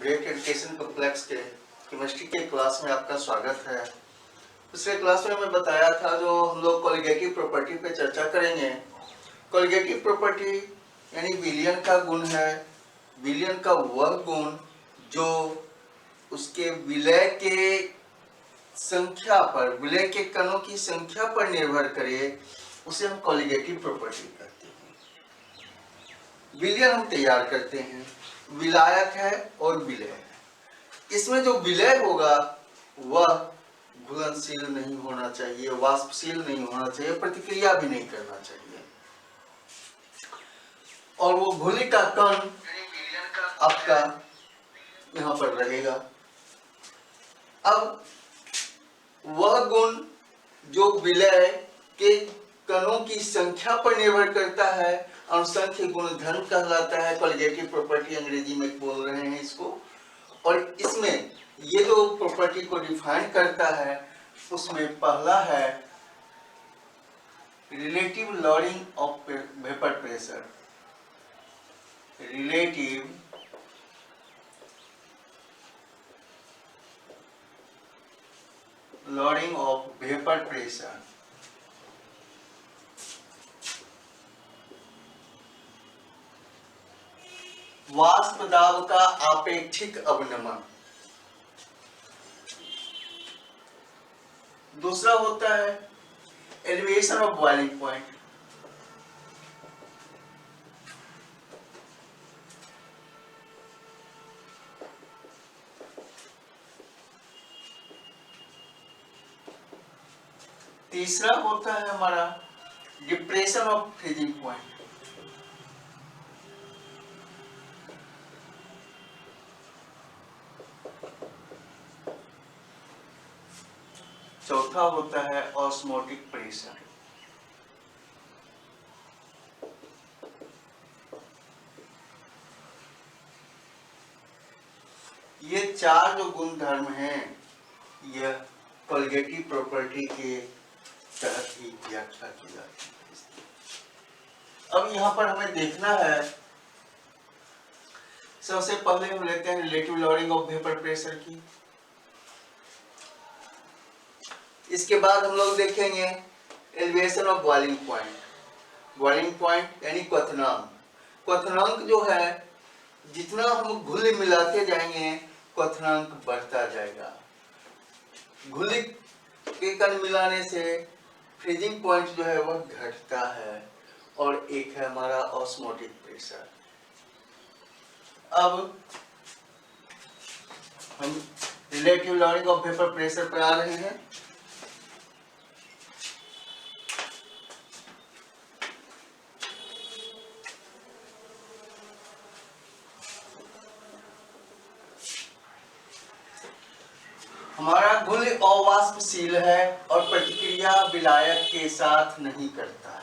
Break एडिकेशन complex के chemistry के class में आपका स्वागत है। पिछले क्लास में मैं बताया था जो हम लोग कोलिगेटिव प्रॉपर्टी पे चर्चा करेंगे। कोलिगेटिव प्रॉपर्टी यानी विलयन का गुण है, विलयन का वह गुण जो उसके विलय के संख्या पर, विलय के कणों की संख्या पर निर्भर करे, उसे हम कोलिगेटिव प्रॉपर्टी कहते हैं। विलयन हम तैयार करते हैं, विलायक है और विलय है। इसमें जो विलय होगा वह घुलनशील नहीं होना चाहिए, वाष्पशील नहीं होना चाहिए, प्रतिक्रिया भी नहीं करना चाहिए, और वो घुली का कण आपका यहाँ पर रहेगा। अब वह गुण जो विलय के कणों की संख्या पर निर्भर करता है, अनुसंख्य गुण धर्म कहलाता है। कोलिगेटिव प्रॉपर्टी अंग्रेजी में बोल रहे हैं इसको। और इसमें ये जो प्रॉपर्टी को डिफाइन करता है उसमें पहला है relative lowering of vapour pressure. Relative lowering of vapour pressure. वाष्प दाब का आपेक्षिक अवनमन। दूसरा होता है एलिवेशन ऑफ बॉइलिंग पॉइंट। तीसरा होता है हमारा डिप्रेशन ऑफ फ्रीजिंग पॉइंट। चौथा होता है ऑस्मोटिक प्रेशर। ये चार जो गुणधर्म हैं यह कोलिगेटिव प्रॉपर्टी के तहत ही व्याख्या की जाती है। अब यहाँ पर हमें देखना है, सबसे पहले हम लेते हैं relative lowering of vapour pressure की। इसके बाद हम लोग देखेंगे elevation of boiling point. Boiling point यानी क्वथनांक। क्वथनांक जो है, जितना हम घुल मिलाते जाएंगे क्वथनांक बढ़ता जाएगा। घुल के कण मिलाने से फ्रीजिंग पॉइंट जो है वह घटता है। और एक है हमारा ऑस्मोटिक प्रेशर। अब हम relative lowering of vapour pressure पर आ रहे हैं। हमारा घुल अवाष्पशील है और प्रतिक्रिया विलायक के साथ नहीं करता है।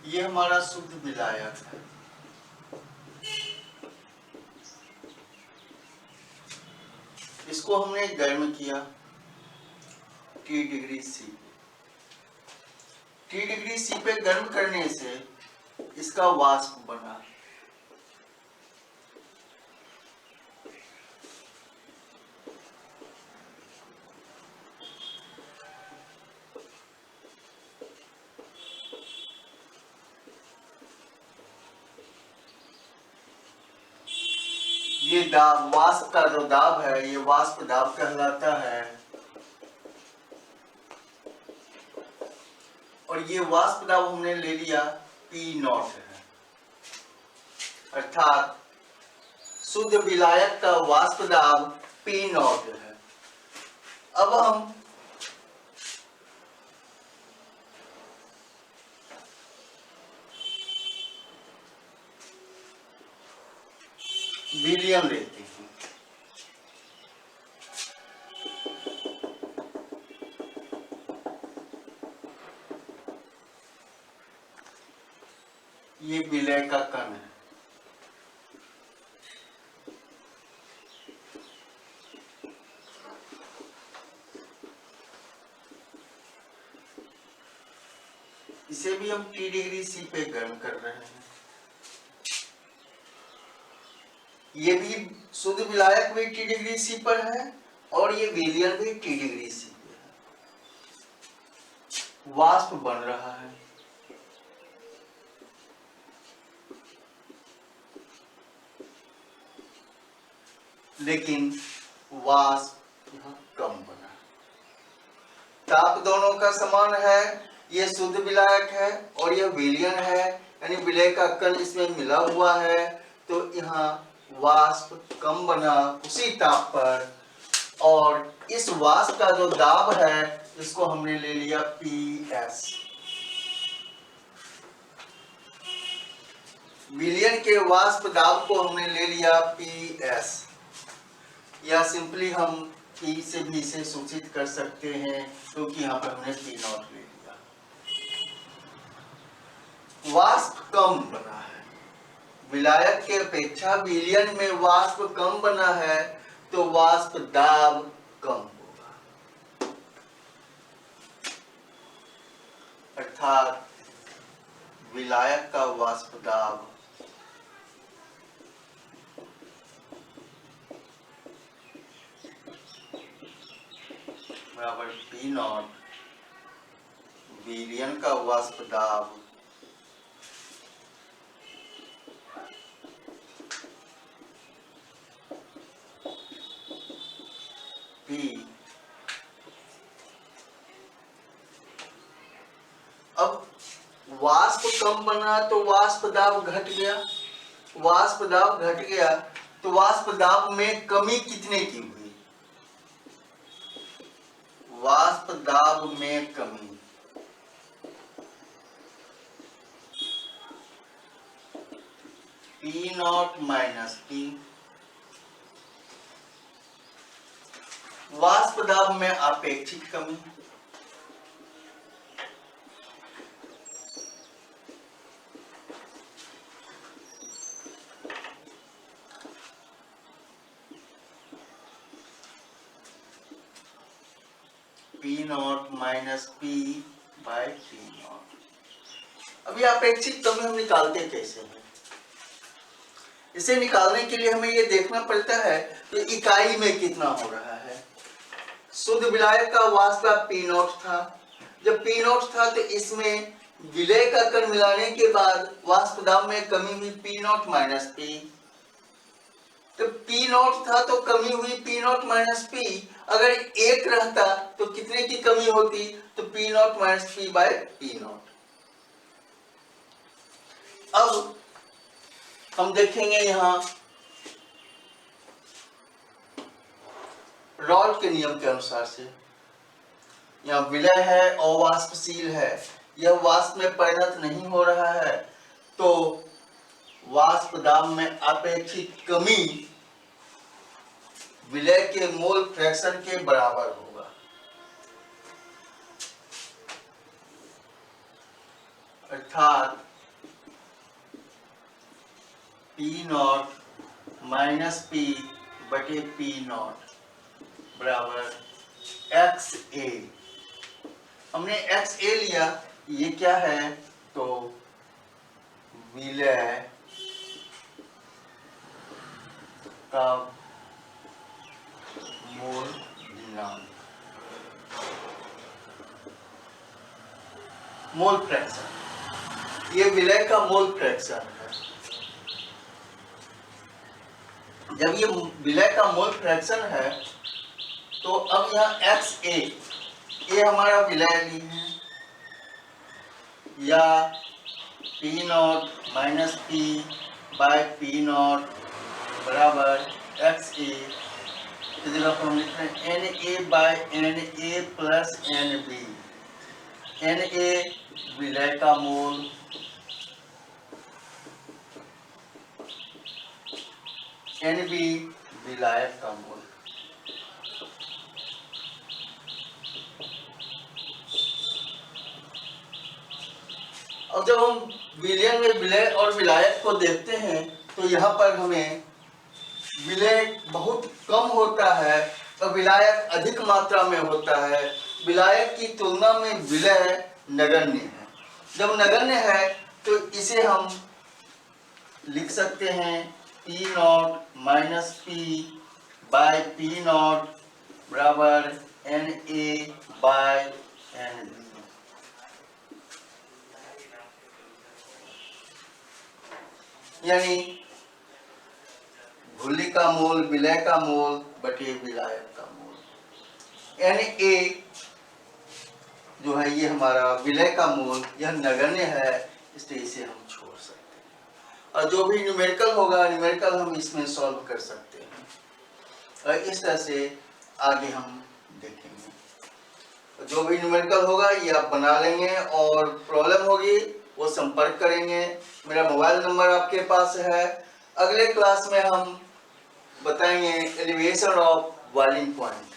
ये हमारा शुद्ध विलायक है। इसको हमने गर्म किया T degree C। T degree C पे गर्म करने से इसका वाष्प बना। ये दाब, वाष्प का जो दाब है ये वाष्प दाब कहलाता है। और ये वाष्प दाब हमने ले लिया P0 है, अर्थात शुद्ध विलायक का वाष्प दाब P0 है। अब हम विलयन लेते हैं। ये विलय का कण है। इसे भी हम T डिग्री C पे गर्म कर रहे हैं। ये भी शुद्ध विलायक भी T डिग्री C पर है और ये विलयन भी T डिग्री C पे है। वाष्प बन रहा है। लेकिन वाष्प यहाँ कम बना। ताप दोनों का समान है। ये शुद्ध विलायक है और यह विलयन है, यानी विलय का कण इसमें मिला हुआ है, तो यहाँ वाष्प कम बना उसी ताप पर। और इस वाष्प का जो दाब है इसको हमने ले लिया PS। विलयन के वाष्प दाब को हमने ले लिया PS, या सिंपली हम P से भी इसे सूचित कर सकते हैं क्योंकि यहाँ पर हमने P नॉट ले लिया। वाष्प कम बना है, विलायक के अपेक्षा विलयन में वाष्प कम बना है, तो वाष्प दाब कम होगा। अर्थात विलायक का वाष्प दाब बराबर P नॉट विलयन का वाष्प दाब P। अब वाष्प कम बना तो वाष्प दाब घट गया। वाष्प दाब घट गया तो वाष्प दाब में कमी कितने की हुई? वाष्प दाब में कमी P नॉट माइनस P। वाष्प दाब में आपेक्षिक कमी P naught minus P by P naught. अभी आपेक्षिक कमी हम निकालते कैसे हैं? इसे निकालने के लिए हमें ये देखना पड़ता है कि इकाई में कितना हो रहा है। शुद्ध विलायक का वाष्प P नॉट था। जब P नॉट था तो इसमें विलय का कण मिलाने के बाद वाष्प दाब में कमी हुई P नॉट माइनस P। तो P नॉट था तो कमी हुई P नॉट माइनस P। अगर एक रहता तो कितने की कमी होती? तो P naught minus P by P naught. अब हम देखेंगे यहाँ रॉल्ट के नियम के अनुसार से, यहाँ विलय है और वाष्पशील है, यह वाष्प में परिणत नहीं हो रहा है, तो वाष्प दाब में अपेक्षित कमी विलय के मोल फ्रैक्शन के बराबर होगा। अर्थात P नॉट माइनस P बटे P नॉट बराबर XA। हमने XA लिया, ये क्या है? तो विलय का मोल गुणांक, मोल फ्रैक्शन। ये विलय का मोल फ्रैक्शन है। जब ये विलय का मोल फ्रैक्शन है तो अब यहाँ XA, ये हमारा विलय ली है, या P naught minus P by P naught बराबर XA। तो जगह पर हम लिख रहे हैं NA by NA plus NB। NA विलय का मोल, NB विलायक का मोल। और अब जब हम विलयन में विलय और विलायक को देखते हैं तो यहाँ पर हमें विलय बहुत कम होता है और विलायक अधिक मात्रा में होता है। विलायक की तुलना में विलय नगण्य है। जब नगण्य है तो इसे हम लिख सकते हैं P naught minus P by P naught बराबर NA बाय NB। यानी घुली का मोल विलय का मोल बटे विलायक का मोल। Na जो है ये हमारा विलय का मोल, यह नगण्य है, इसलिए इसे हम छोड़ सकते हैं। और जो भी न्यूमेरिकल होगा, न्यूमेरिकल हम इसमें सॉल्व कर सकते हैं और इस तरह से आगे हम देखेंगे। जो भी न्यूमेरिकल होगा ये आप बना लेंगे और प्रॉब्लम होगी वो संपर्क करेंगे। मेरा मोबाइल नंबर आपके पास है। अगले क्लास में हम बताएंगे एलिवेशन ऑफ बॉइलिंग पॉइंट।